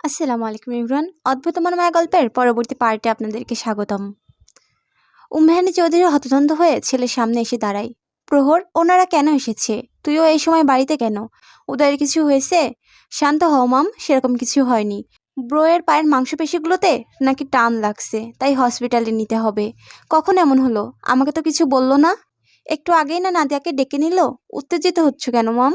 আসসালামু আলাইকুম ইমরান। অদ্ভুত মনোমায়া গল্পের পরবর্তী পার্টে আপনাদেরকে স্বাগতম। উম্মেহানি চৌধুরী হতভম্ব হয়ে ছেলের সামনে এসে দাঁড়ায়। প্রহর, ওনারা কেন এসেছে? তুইও এই সময় বাড়িতে কেন? উদয়ের কিছু হয়েছে? শান্ত হও মাম, সেরকম কিছু হয়নি। ব্রোয়ের পায়ের মাংসপেশিগুলোতে নাকি টান লাগছে, তাই হসপিটালে নিতে হবে। কখন এমন হলো? আমাকে তো কিছু বললো না। একটু আগেই না নাদিয়াকে ডেকে নিল। উত্তেজিত হচ্ছ কেন মাম?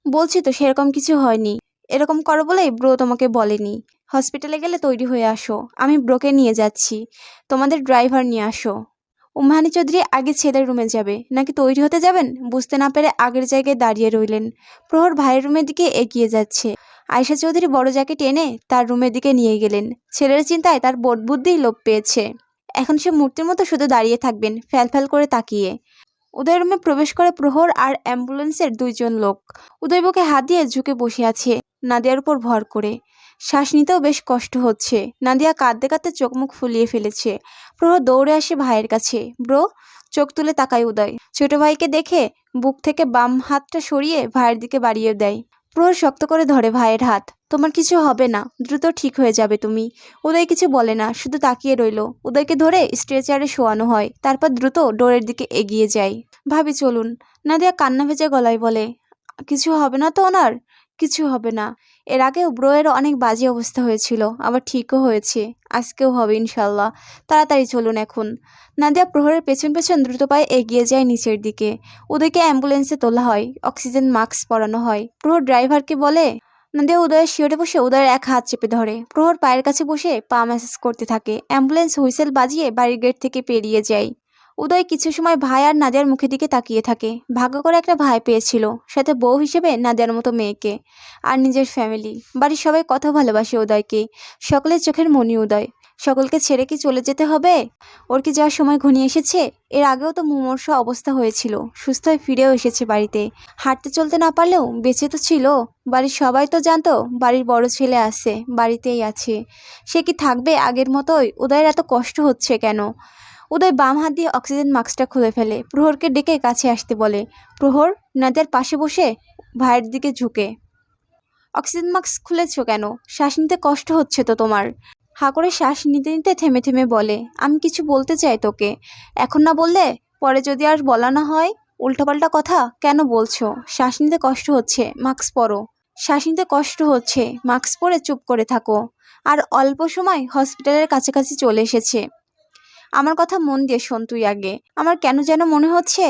বলছি তো সেরকম কিছু হয়নি। এরকম করো বলেই ব্রো তোমাকে বলেনি। হসপিটালে গেলে তৈরি হয়ে আসো, আমি ব্রোকে নিয়ে যাচ্ছি। তোমাদের ড্রাইভার নিয়ে আসো। উম্মাহানি চৌধুরী আগে ছেলের রুমে যাবে নাকি তৈরি হতে যাবেন বুঝতে না পেরে আগের জায়গায় দাঁড়িয়ে রইলেন। প্রহর ভাইয়ের রুমের দিকে এগিয়ে যাচ্ছে। আয়শা চৌধুরী বড় যাকে টেনে তার রুমের দিকে নিয়ে গেলেন। ছেলের চিন্তায় তার বোধ বুদ্ধি লোপ পেয়েছে। এখন সে মূর্তির মতো শুধু দাঁড়িয়ে থাকবেন ফ্যাল ফ্যাল করে তাকিয়ে। উদয় রুমে প্রবেশ করে প্রহর আর অ্যাম্বুলেন্সের দুইজন লোক। উদয় বুকে হাত দিয়ে ঝুঁকে বসে আছে নাদিয়ার উপর ভর করে। শ্বাস নিতেও বেশ কষ্ট হচ্ছে। নাদিয়া কাঁদতে কাঁদতে চোখ মুখ ফুলিয়ে ফেলেছে। প্রহর দৌড়ে আসে ভাইয়ের কাছে। ব্রো, চোখ তুলে তাকায় উদয়। ছোট ভাইকে দেখে বুক থেকে বাম হাতটা সরিয়ে ভাইয়ের দিকে বাড়িয়ে দেয়। প্রহর শক্ত করে ধরে ভাইয়ের হাত। তোমার কিছু হবে না, দ্রুত ঠিক হয়ে যাবে তুমি। উদয় কিছু বলে না, শুধু তাকিয়ে রইল। উদয়কে ধরে স্ট্রেচারে শোয়ানো হয়, তারপর দ্রুত ডোরের দিকে এগিয়ে যায়। ভাবি চলুন। নাদিয়া কান্না ভেজা গলায় বলে, কিছু হবে না তো ওনার? কিছু হবে না। এর আগেও ব্রোয়ের অনেক বাজে অবস্থা হয়েছিল, আবার ঠিকও হয়েছে। আজকেও হবে ইনশাল্লাহ। তাড়াতাড়ি চলুন এখন। নাদিয়া প্রহরের পেছন পেছন দ্রুত পায়ে এগিয়ে যায় নিচের দিকে। ওদেরকে অ্যাম্বুলেন্সে তোলা হয়, অক্সিজেন মাস্ক পরানো হয়। প্রহর ড্রাইভারকে বলে। নাদিয়া উদয়ের শিওরে বসে উদয়ের এক হাত চেপে ধরে। প্রহর পায়ের কাছে বসে পা ম্যাসাজ করতে থাকে। অ্যাম্বুলেন্স হুইসেল বাজিয়ে বাড়ির গেট থেকে পেরিয়ে যায়। উদয় কিছু সময় ভাই আর নাদিয়ার মুখের দিকে তাকিয়ে থাকে। ভাগ্য করে একটা ভাই পেয়েছিল, সাথে বউ হিসেবে নাদিয়ার মতো মেয়েকে, আর নিজের ফ্যামিলি। বাড়ির সবাই কত ভালোবাসে উদয়কে। সকলের চোখের মনি উদয়। সকলকে ছেড়ে কি চলে যেতে হবে? ওর কি যাওয়ার সময় ঘনিয়ে এসেছে? এর আগেও তো মুমূর্ষ অবস্থা হয়েছিল, সুস্থ হয়ে ফিরেও এসেছে বাড়িতে। হাঁটতে চলতে না পারলেও বেঁচে তো ছিল। বাড়ির সবাই তো জানতো বাড়ির বড় ছেলে আছে, বাড়িতেই আছে। সে কি থাকবে আগের মতোই? উদয়ের এত কষ্ট হচ্ছে কেন? উদয় বাম হাত দিয়ে অক্সিজেন মাস্কটা খুলে ফেলে। প্রহরকে ডেকে কাছে আসতে বলে। প্রহর নাদিয়ার পাশে বসে ভাইয়ের দিকে ঝুঁকে, অক্সিজেন মাস্ক খুলেছ কেন? শ্বাস নিতে কষ্ট হচ্ছে তো তোমার? হা করে শ্বাস নিতে নিতে থেমে থেমে বলে, আমি কিছু বলতে চাই তোকে। এখন না বললে পরে যদি আর বলা না হয়। উল্টোপাল্টা কথা কেন বলছো? শ্বাস নিতে কষ্ট হচ্ছে, মাস্ক পরো। শ্বাস নিতে কষ্ট হচ্ছে, মাস্ক পরে চুপ করে থাকো। আর অল্প সময় হসপিটালের কাছাকাছি চলে এসেছে। আমার কথা মন দিয়ে শোন তুই আগে। আমার কেন যেন মনে হচ্ছে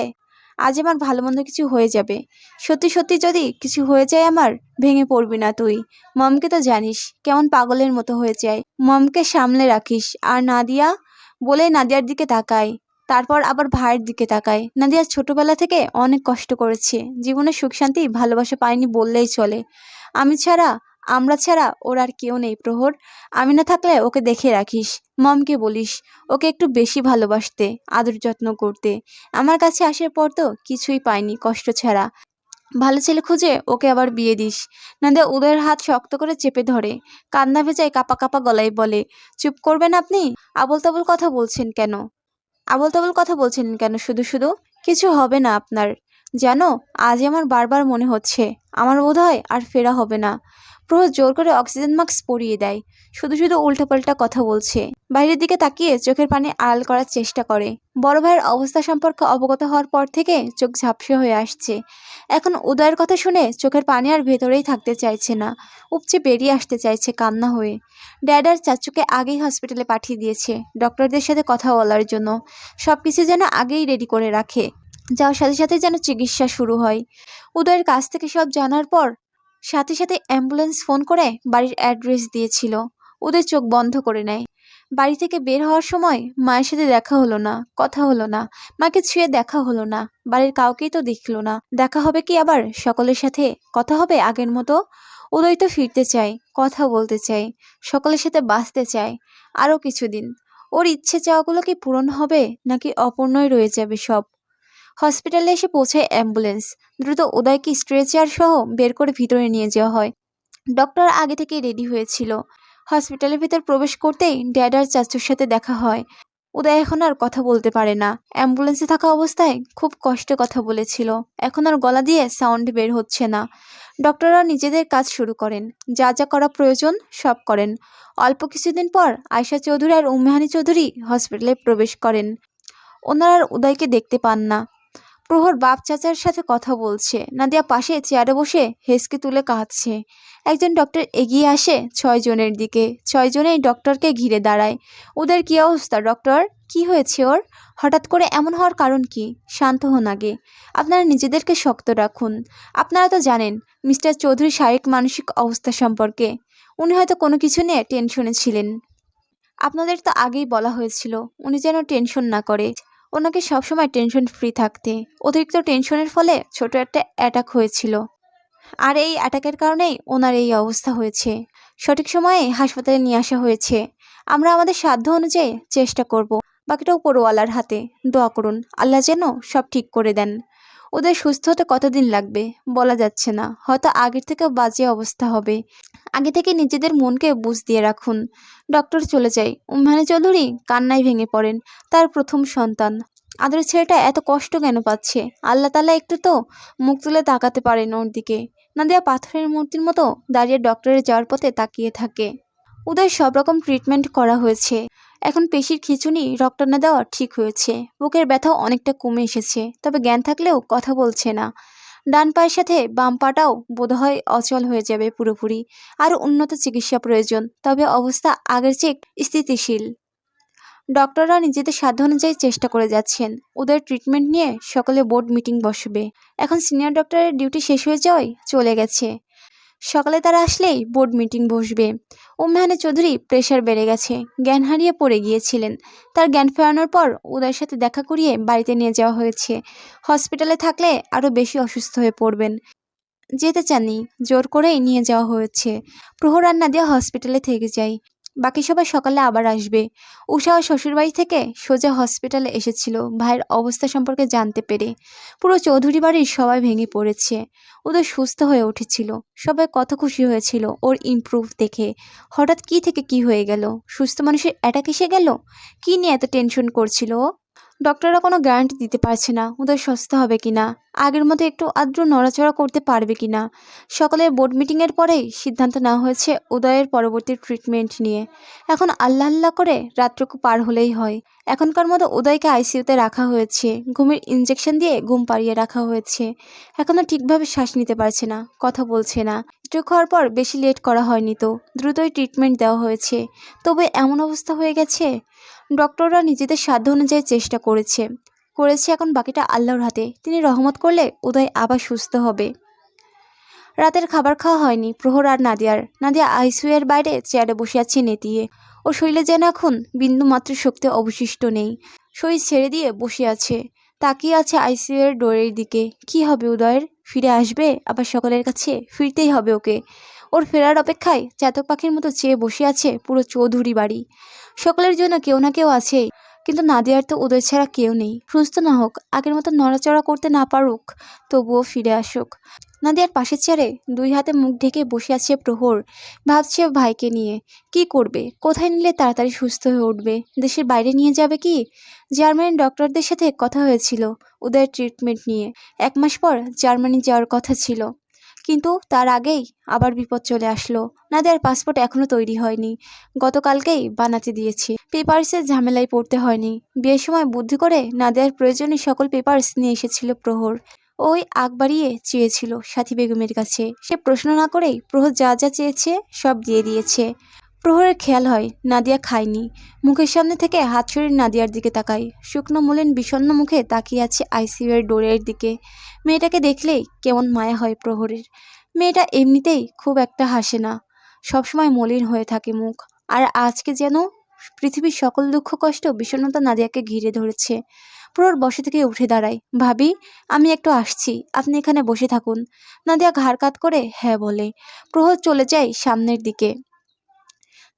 আজ আমার ভালো মন্দ কিছু হয়ে যাবে। সত্যি সত্যি যদি কিছু হয়ে যায় আমার, ভেঙে পড়বি না তুই। মমকে তো জানিস কেমন পাগলের মতো হয়ে যায়। মমকে সামলে রাখিস। আর নাদিয়া, বলে নাদিয়ার দিকে তাকায়। তারপর আবার ভাইয়ের দিকে তাকায়। নাদিয়া ছোটবেলা থেকে অনেক কষ্ট করেছে, জীবনে সুখ শান্তি ভালোবাসা পায়নি বললেই চলে। আমি ছাড়া, আমরা ছাড়া ওর আর কেউ নেই প্রহর। আমি না থাকলে ওকে দেখে রাখিস। মমকে বলিস ওকে একটু বেশি ভালোবাসতে, আদর যত্ন করতে। আমার কাছে আসার পর তো কিছুই পাইনি কষ্ট ছাড়া। ভালো ছেলে খুঁজে ওকে আবার বিয়ে দিস। নাদিয়া উদয়ের হাত শক্ত করে চেপে ধরে। কান্না ভেজায় কাপা কাপা গলায় বলে, চুপ করবেন আপনি? আবোল তাবোল কথা বলছেন কেন? আবোল তাবোল কথা বলছিলেন কেন শুধু শুধু? কিছু হবে না আপনার। জানো, আজ আমার বারবার মনে হচ্ছে আমার বোধহয় আর ফেরা হবে না। প্রহর জোর করে অক্সিজেন মাস্ক পরিয়ে দেয়। শুধু শুধু উল্টোপাল্টা কথা বলছে। বাইরের দিকে তাকিয়ে চোখের পানি আড়াল করার চেষ্টা করে। বড় ভাইয়ের অবস্থা সম্পর্কে অবগত হওয়ার পর থেকে চোখ ঝাপসে হয়ে আসছে। এখন উদয়ের কথা শুনে চোখের পানি আর ভেতরেই থাকতে চাইছে না, উপচে বেরিয়ে আসতে চাইছে কান্না হয়ে। ড্যাড আর চাচুকে আগেই হসপিটালে পাঠিয়ে দিয়েছে ডক্টরদের সাথে কথা বলার জন্য। সবকিছু যেন আগেই রেডি করে রাখে, যাওয়ার সাথে সাথে যেন চিকিৎসা শুরু হয়। উদয়ের কাছ থেকে সব জানার পর সাথে সাথে অ্যাম্বুলেন্স ফোন করে বাড়ির অ্যাড্রেস দিয়েছিল। উদয় চোখ বন্ধ করে নেয়। বাড়ি থেকে বের হওয়ার সময় মায়ের সাথে দেখা হলো না, কথা হলো না। মাকে ছুঁয়ে দেখা হলো না, বাড়ির কাউকেই তো দেখলো না। দেখা হবে কি আবার সকলের সাথে? কথা হবে আগের মতো? উদয় তো ফিরতে চায়, কথা বলতে চায়, সকলের সাথে বাঁচতে চায় আরও কিছুদিন। ওর ইচ্ছে চাওয়াগুলো কি পূরণ হবে নাকি অপূর্ণই রয়ে যাবে সব? হসপিটালে এসে পৌঁছায় অ্যাম্বুলেন্স। দ্রুত উদয়কে স্ট্রেচার সহ বের করে ভিতরে নিয়ে যাওয়া হয়। ডক্টর আগে থেকেই রেডি হয়েছিল। হসপিটালের ভিতর প্রবেশ করতেই ড্যাড আর চাচুর সাথে দেখা হয়। উদয় এখন আর কথা বলতে পারে না। অ্যাম্বুলেন্সে থাকা অবস্থায় খুব কষ্টে কথা বলেছিল, এখন আর গলা দিয়ে সাউন্ড বের হচ্ছে না। ডক্টররা নিজেদের কাজ শুরু করেন, যা যা করা প্রয়োজন সব করেন। অল্প কিছুদিন পর আয়শা চৌধুরী আর উম্মেহানি চৌধুরী হসপিটালে প্রবেশ করেন। ওনারা আর উদয়কে দেখতে পান না। প্রহর বাপ চাচার সাথে কথা বলছে, নাদিয়া পাশে চেয়ারে বসে হেসকে তুলে কাঁদছে। একজন ডক্টর এগিয়ে আসে 6 জনের দিকে, 6 জনেই ডক্টরকে ঘিরে দাঁড়ায়। ওদের কি অবস্থা ডক্টর? কি হয়েছে ওর? হঠাৎ করে এমন হওয়ার কারণ কি? শান্ত হন আগে, আপনারা নিজেদেরকে শক্ত রাখুন। আপনারা তো জানেন মিস্টার চৌধুরী শারীরিক মানসিক অবস্থা সম্পর্কে। উনি হয়তো কোনো কিছু নিয়ে টেনশনে ছিলেন। আপনাদের তো আগেই বলা হয়েছিল উনি যেন টেনশন না করে, ওনাকে সবসময় টেনশন ফ্রি থাকতে। অতিরিক্ত টেনশনের ফলে ছোট একটা অ্যাটাক হয়েছিল, আর এই অ্যাটাকের কারণেই ওনার এই অবস্থা হয়েছে। সঠিক সময়ে হাসপাতালে নিয়ে আসা হয়েছে। আমরা আমাদের সাধ্য অনুযায়ী চেষ্টা করব, বাকিটা উপরওয়ালার হাতে। দোয়া করুন আল্লাহ যেন সব ঠিক করে দেন। ওদের সুস্থ হতে কতদিন লাগবে বলা যাচ্ছে না, হয়তো আগের থেকেও বাজে অবস্থা হবে। আগে থেকে নিজেদের মনকে বুঝ দিয়ে রাখুন। ডক্টর চলে যায়। উম্মানি চৌধুরী কান্নায় ভেঙে পড়েন। তার প্রথম সন্তান, আদরের ছেলেটা এত কষ্ট কেন পাচ্ছে? আল্লাহ তাআলা একটু তো মুখ তুলে তাকাতে পারেন ওর দিকে। নাদিয়া পাথরের মূর্তির মতো দাঁড়িয়ে ডক্টরের যাওয়ার পথে তাকিয়ে থাকে। ওদের সব রকম ট্রিটমেন্ট করা হয়েছে, এখন পেশির খিঁচুনি রক্তনা দেওয়া ঠিক হয়েছে। বুকের ব্যথাও অনেকটা কমে এসেছে, তবে জ্ঞান থাকলেও কথা বলছে না। ডান পায়ের সাথে বাম পাটাও বোধহয় অচল হয়ে যাবে পুরোপুরি। আরও উন্নত চিকিৎসা প্রয়োজন, তবে অবস্থা আগের চেয়ে স্থিতিশীল। ডক্টররা নিজেদের সাধ্য অনুযায়ী চেষ্টা করে যাচ্ছেন। ওদের ট্রিটমেন্ট নিয়ে সকালে বোর্ড মিটিং বসবে। এখন সিনিয়র ডক্টরের ডিউটি শেষ হয়ে যাওয়ায় চলে গেছে। সকালে তারা আসলেই বোর্ড মিটিং বসবে। উম্মেহানি চৌধুরী প্রেশার বেড়ে গেছে, জ্ঞান হারিয়ে পড়ে গিয়েছিলেন। তার জ্ঞান ফেরানোর পর উদয়ের সাথে দেখা করিয়ে বাড়িতে নিয়ে যাওয়া হয়েছে। হসপিটালে থাকলে আরও বেশি অসুস্থ হয়ে পড়বেন, যেতে চাননি, জোর করেই নিয়ে যাওয়া হয়েছে। প্রহর আর নাদিয়া হসপিটালে থেকে যায়। বাকি সবাই সকালে আবার আসবে। উষা ও শ্বশুরবাড়ি থেকে সোজা হসপিটালে এসেছিল ভাইয়ের অবস্থা সম্পর্কে জানতে পেরে। পুরো চৌধুরী বাড়ির সবাই ভেঙে পড়েছে। ওদের সুস্থ হয়ে উঠেছিল, সবাই কত খুশি হয়েছিল ওর ইমপ্রুভ দেখে। হঠাৎ কি থেকে কি হয়ে গেল? সুস্থ মানুষের অ্যাটাক এসে গেল? কি নিয়ে এত টেনশন করছিল ও? ডক্টররা কোনো গ্যারান্টি দিতে পারছে না ওদের সুস্থ হবে কিনা, আগের মতো একটু আদ্র নড়াচড়া করতে পারবে কিনা। সকালের বোর্ড মিটিংয়ের পরেই সিদ্ধান্ত নেওয়া হয়েছে উদয়ের পরবর্তী ট্রিটমেন্ট নিয়ে। এখন আল্লাহ আল্লাহ করে রাতটুকু পার হলেই হয়। এখনকার মতো উদয়কে আইসিইউতে রাখা হয়েছে, ঘুমের ইঞ্জেকশন দিয়ে ঘুম পাড়িয়ে রাখা হয়েছে। এখনও ঠিকভাবে শ্বাস নিতে পারছে না, কথা বলছে না। স্ট্রোক হওয়ার পর বেশি লেট করা হয়নি তো, দ্রুতই ট্রিটমেন্ট দেওয়া হয়েছে। তবে এমন অবস্থা হয়ে গেছে। ডক্টররা নিজেদের সাধ্য অনুযায়ী চেষ্টা করেছে, এখন বাকিটা আল্লাহর হাতে। তিনি রহমত করলে উদয় আবার সুস্থ হবে। রাতের খাবার খাওয়া হয়নি প্রহর আর নাদিয়ার। নাদিয়া আইসিইউ এর বাইরে চেয়ারে বসে আছে নেতিয়ে। ও শরীরে যেন এখন বিন্দু মাত্র শক্তি অবশিষ্ট নেই। শরীর ছেড়ে দিয়ে বসে আছে, তাকিয়ে আছে আইসিইউ এর ডোরের দিকে। কি হবে উদয়ের? ফিরে আসবে আবার সকলের কাছে? ফিরতেই হবে ওকে। ওর ফেরার অপেক্ষায় চাতক পাখির মতো চেয়ে বসে আছে পুরো চৌধুরী বাড়ি। সকলের জন্য কেউ না কেউ আছেই, কিন্তু নাদিয়ার তো উদয় ছাড়া কেউ নেই। সুস্থ না হোক, আগের মতো নড়াচড়া করতে না পারুক, তবুও ফিরে আসুক। নাদিয়ার পাশের চেয়ারে 2 হাতে মুখ ঢেকে বসে আছে প্রহর। ভাবছে ভাইকে নিয়ে কি করবে, কোথায় নিলে তাড়াতাড়ি সুস্থ হয়ে উঠবে। দেশের বাইরে নিয়ে যাবে কি? জার্মানির ডক্টরদের সাথে কথা হয়েছিল উদয়ের ট্রিটমেন্ট নিয়ে। 1 মাস পর জার্মানি যাওয়ার কথা ছিল, কিন্তু তার আগেই আবার বিপদ চলে আসলো। নাদিয়ার পাসপোর্ট এখনো তৈরি হয়নি, গতকালকেই বানাতে দিয়েছি। পেপারসের ঝামেলায় পড়তে হয়নি। বিয়ের সময় বুদ্ধি করে নাদিয়ার প্রয়োজনীয় সকল পেপারস নিয়ে এসেছিল প্রহর। ওই আগ বাড়িয়ে চেয়েছিল সাথী বেগমের কাছে। সে প্রশ্ন না করেই প্রহর যা যা চেয়েছে সব দিয়ে দিয়েছে। প্রহরের খেয়াল হয় নাদিয়া খায়নি। মুখের সামনে থেকে হাত সরিয়ে নাদিয়ার দিকে তাকায়। শুকনো মলিন বিষণ্ণ মুখে তাকিয়ে আছে আইসিইউ এর ডোরের দিকে। মেয়েটাকে দেখলেই কেমন মায়া হয় প্রহরের। মেয়েটা এমনিতেই খুব একটা হাসে না, সবসময় মলিন হয়ে থাকে মুখ। আর আজকে যেন পৃথিবীর সকল দুঃখ কষ্ট বিষণ্ণতা নাদিয়াকে ঘিরে ধরেছে। প্রহর বসে থেকে উঠে দাঁড়ায়। ভাবি, আমি একটু আসছি, আপনি এখানে বসে থাকুন। নাদিয়া ঘাড় কাত করে হ্যাঁ বলে। প্রহর চলে যায় সামনের দিকে।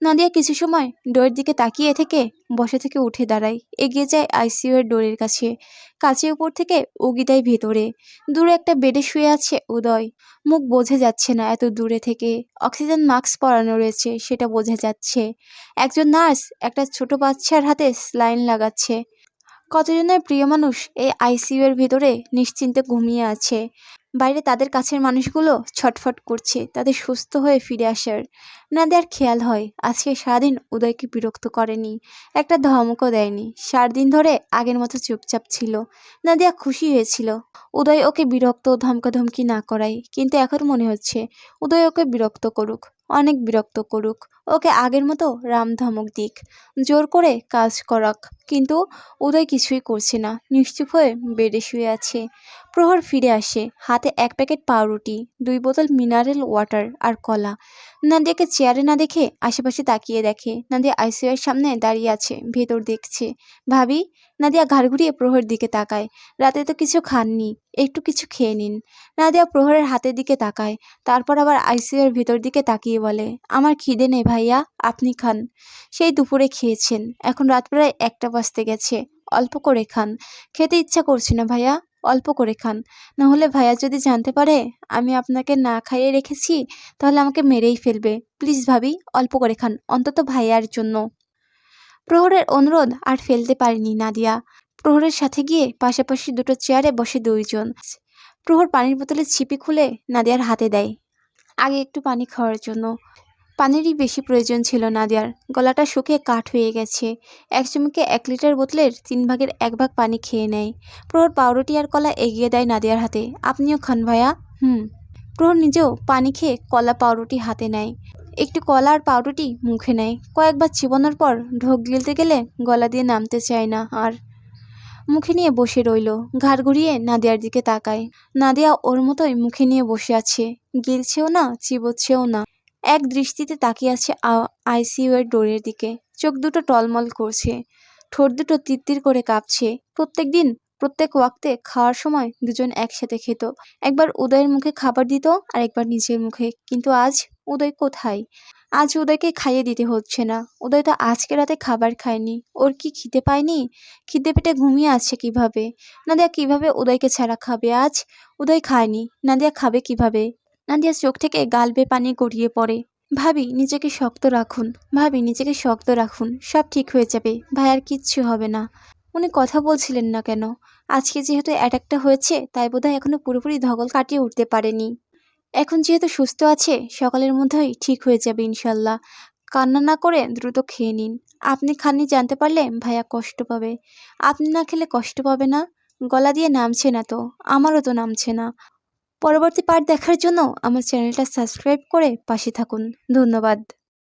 নাদিয়া কিছু সময় ডোরের দিকে তাকিয়ে থেকে বসে থেকে উঠে দাঁড়ায়, এগিয়ে যায় আইসিইউ এর ডোরের কাছে। কাছের উপর থেকে উগি দেয় ভেতরে। দূরে একটা বেডে শুয়ে আছে উদয়। মুখ বোঝা যাচ্ছে না এত দূরে থেকে। অক্সিজেন মাস্ক পরানো রয়েছে, সেটা বোঝা যাচ্ছে। একজন নার্স একটা ছোট বাচ্চার হাতে স্লাইন লাগাচ্ছে। কতজনের প্রিয় মানুষ এই আইসিইউ এর ভিতরে নিশ্চিন্তে ঘুমিয়ে আছে। বাইরে তাদের কাছের মানুষগুলো ছটফট করছে তাদের সুস্থ হয়ে ফিরে আসার। নাদিয়ার খেয়াল হয় আজকে সারাদিন উদয়কে বিরক্ত করেনি, একটা ধমকও দেয়নি। 4 দিন ধরে আগের মতো চুপচাপ ছিল। নাদিয়া খুশি হয়েছিল উদয় ওকে বিরক্ত ধমকাধমকি না করায়, কিন্তু এখন মনে হচ্ছে উদয় ওকে বিরক্ত করুক, অনেক বিরক্ত করুক, ওকে আগের মতো রাম ধমক দিক, জোর করে কাজ করাক। কিন্তু উদয় কিছুই করছে না, নিশ্চুপ হয়ে বেডে শুয়ে আছে। প্রহর ফিরে আসে, হাতে 1 প্যাকেট পাউরুটি, 2 বোতল মিনারেল ওয়াটার আর কলা। নাদিয়াকে চেয়ারে না দেখে আশেপাশে তাকিয়ে দেখে নাদিয়া আইসিইউ এর সামনে দাঁড়িয়ে আছে, ভেতর দেখছে। ভাবি? নাদিয়া ঘাড় ঘুরিয়ে প্রহরের দিকে তাকায়। রাতে তো কিছু খাননি, একটু কিছু খেয়ে নিন। নাদিয়া প্রহরের হাতের দিকে তাকায়, তারপর আবার আইসিইউ এর ভেতর দিকে তাকিয়ে বলে, আমার খিদে নেই ভাইয়া, আপনি খান। সেই দুপুরে খেয়েছেন, এখন রাত প্রায় 1টা বাজতে গেছে, অল্প করে খান। খেতে ইচ্ছা করছে না ভাইয়া, অল্প করে খান। নাহলে ভাইয়া যদি জানতে পারে আমি আপনাকে না খাইয়ে রেখেছি তাহলে আমাকে মেরেই ফেলবে। প্লিজ ভাবি, অল্প করে খান, অন্তত ভাইয়ার জন্য। প্রহরের অনুরোধ আর ফেলতে পারেনি নাদিয়া। প্রহরের সাথে গিয়ে পাশাপাশি দুটো চেয়ারে বসে 2জন। প্রহর পানির বোতলে ছিপি খুলে নাদিয়ার হাতে দেয়, আগে একটু পানি খাওয়ার জন্য। পানিরই বেশি প্রয়োজন ছিল নাদিয়ার, গলাটা শুকিয়ে কাঠ হয়ে গেছে। এক চুমুকে 1 লিটার বোতলের 3 ভাগের 1 ভাগ পানি খেয়ে নেয়। প্রহর পাউরুটি আর কলা এগিয়ে দেয় নাদিয়ার হাতে, আপনিও খান ভাইয়া। প্রহর নিজেও পানি খেয়ে কলা পাউরুটি হাতে নেয়, একটু কলা আর পাউরুটি মুখে নেয়। কয়েকবার চিবানোর পর ঢোক গিলতে গেলে গলা দিয়ে নামতে চায় না আর। মুখে নিয়ে বসে রইল, ঘাড় ঘুরিয়ে নাদিয়ার দিকে তাকায়। নাদিয়া ওর মতোই মুখে নিয়ে বসে আছে, গিলছেও না চিবোচ্ছেও না। এক দৃষ্টিতে তাকিয়ে আছে আইসিইউ এর ডোরের দিকে। চোখ দুটো টলমল করছে, ঠোঁট দুটো তিত্তির করে কাঁপছে। প্রত্যেকদিন প্রত্যেক ওয়াক্তে খাওয়ার সময় দুজন একসাথে খেত। একবার উদয়ের মুখে খাবার দিত আর একবার নিজের মুখে। কিন্তু আজ উদয় কোথায়? আজ উদয়কে খাইয়ে দিতে হচ্ছে না। উদয় তো আজকে রাতে খাবার খায়নি, ওর কি খিদে পায়নি? খিদে পেটে ঘুমিয়ে আছে কিভাবে? নাদিয়া কিভাবে উদয়কে ছাড়া খাবে আজ? উদয় খায়নি, নাদিয়া খাবে কিভাবে? নাদিয়ার চোখ থেকে গাল বেয়ে পানি গড়িয়ে পড়ে। ভাবি, নিজেকে শক্ত রাখুন, ভাবি নিজেকে শক্ত রাখুন, সব ঠিক হয়ে যাবে, ভাইয়ার কিচ্ছু হবে না। উনি কথা বলছিলেন না কেন? আজকে যেহেতু অ্যাটাকটা হয়েছে তাই বোধহয় এখনো পুরোপুরি ধকল কাটিয়ে উঠতে পারেনি। এখন যেহেতু সুস্থ আছে, সকালের মধ্যেই ঠিক হয়ে যাবে ইনশাল্লাহ। কান্না না করে দ্রুত খেয়ে নিন। আপনি খাননি জানতে পারলে ভাইয়া কষ্ট পাবে। আপনি না খেলে কষ্ট পাবে না? গলা দিয়ে নামছে না তো, আমারও তো নামছে না। পরবর্তী পার্ট দেখার জন্য আমার চ্যানেলটা সাবস্ক্রাইব করে পাশে থাকুন। ধন্যবাদ।